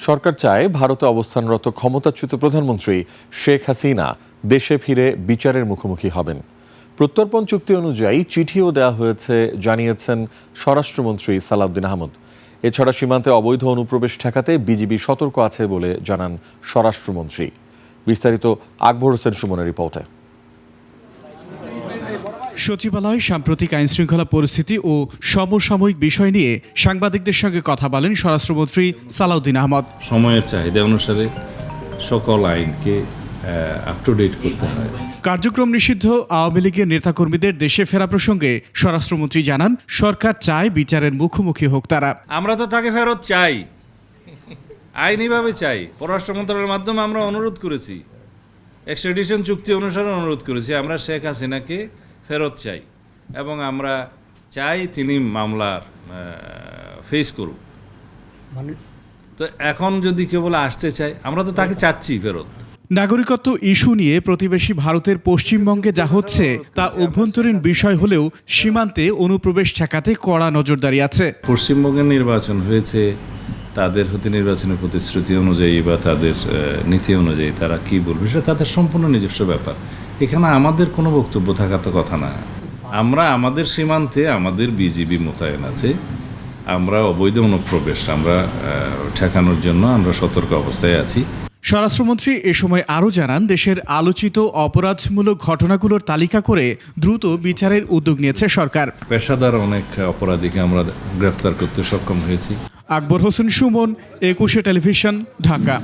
সরকার চায় ভারতে অবস্থানরত ক্ষমতাচ্যুত প্রধানমন্ত্রী শেখ হাসিনা দেশে ফিরে বিচারের মুখোমুখি হবেন। প্রত্যর্পণ চুক্তি অনুযায়ী চিঠিও দেওয়া হয়েছে জানিয়েছেন স্বরাষ্ট্রমন্ত্রী সালাউদ্দিন আহমদ। এছাড়া সীমান্তে অবৈধ অনুপ্রবেশ ঠেকাতে বিজিবি সতর্ক আছে বলে জানান স্বরাষ্ট্রমন্ত্রী। বিস্তারিত আকবর হোসেন সুমনের রিপোর্টে। সচিবালয় সাম্প্রতিক আইনশৃঙ্খলা পরিস্থিতি ও সমসাময়িক বিষয় নিয়ে সাংবাদিকদের সঙ্গে কথা বলেন স্বরাষ্ট্রমন্ত্রী সালাউদ্দিন আহমদ। সময়ের চাহিদা অনুসারে সকল আইনকে আপ টু ডেট করতে হয়। কার্যক্রম নিষিদ্ধ আওয়ামী লীগের নেতাকর্মীদের দেশে ফেরা প্রসঙ্গে স্বরাষ্ট্রমন্ত্রী জানান, সরকার চায় বিচারের মুখোমুখি হোক তারা। আমরা তো তাকে ফেরত চাই, আইনিভাবে চাই। পররাষ্ট্র মন্ত্রণালয়ের মাধ্যমে আমরা অনুরোধ করেছি, এক্সট্রাডিশন চুক্তি অনুসারে অনুরোধ করেছি। আমরা শেখ হাসিনাকে ফেরত চাই এবং আমরা চাই তিনি মামলার ফেস করুক। তো এখন যদি কেউ বলে আসতে চায়, আমরা তো তাকে চাচ্ছি ফেরত। নাগরিকত্ব ইস্যু নিয়ে প্রতিবেশী ভারতের পশ্চিমবঙ্গে যা হচ্ছে তা অভ্যন্তরীণ বিষয় হলেও সীমান্তে অনুপ্রবেশ ঠেকাতে কড়া নজরদারি আছে। পশ্চিমবঙ্গের নির্বাচন হয়েছে, তাদের হতে নির্বাচনের প্রতিশ্রুতি অনুযায়ী বা তাদের নীতি অনুযায়ী তারা কি বলবে সেটা তাদের সম্পূর্ণ নিজস্ব ব্যাপার। এখানে আমাদের কোনো বক্তব্য থাকার তো কথা না। আমরা আমাদের সীমান্তে আমাদের বিজিবি মোতায়েন আছে। আমরা অবৈধ অনুপ্রবেশ আমরা ঠেকানোর জন্য আমরা সতর্ক অবস্থায় আছি। স্বরাষ্ট্রমন্ত্রী এ সময় আরও জানান, দেশের আলোচিত অপরাধমূলক ঘটনাগুলোর তালিকা করে দ্রুত বিচারের উদ্যোগ নিয়েছে সরকার। পেশাদার অনেক অপরাধীকে আমরা গ্রেফতার করতে সক্ষম হয়েছি। আকবর হোসেন সুমন, 21 টেলিভিশন, ঢাকা।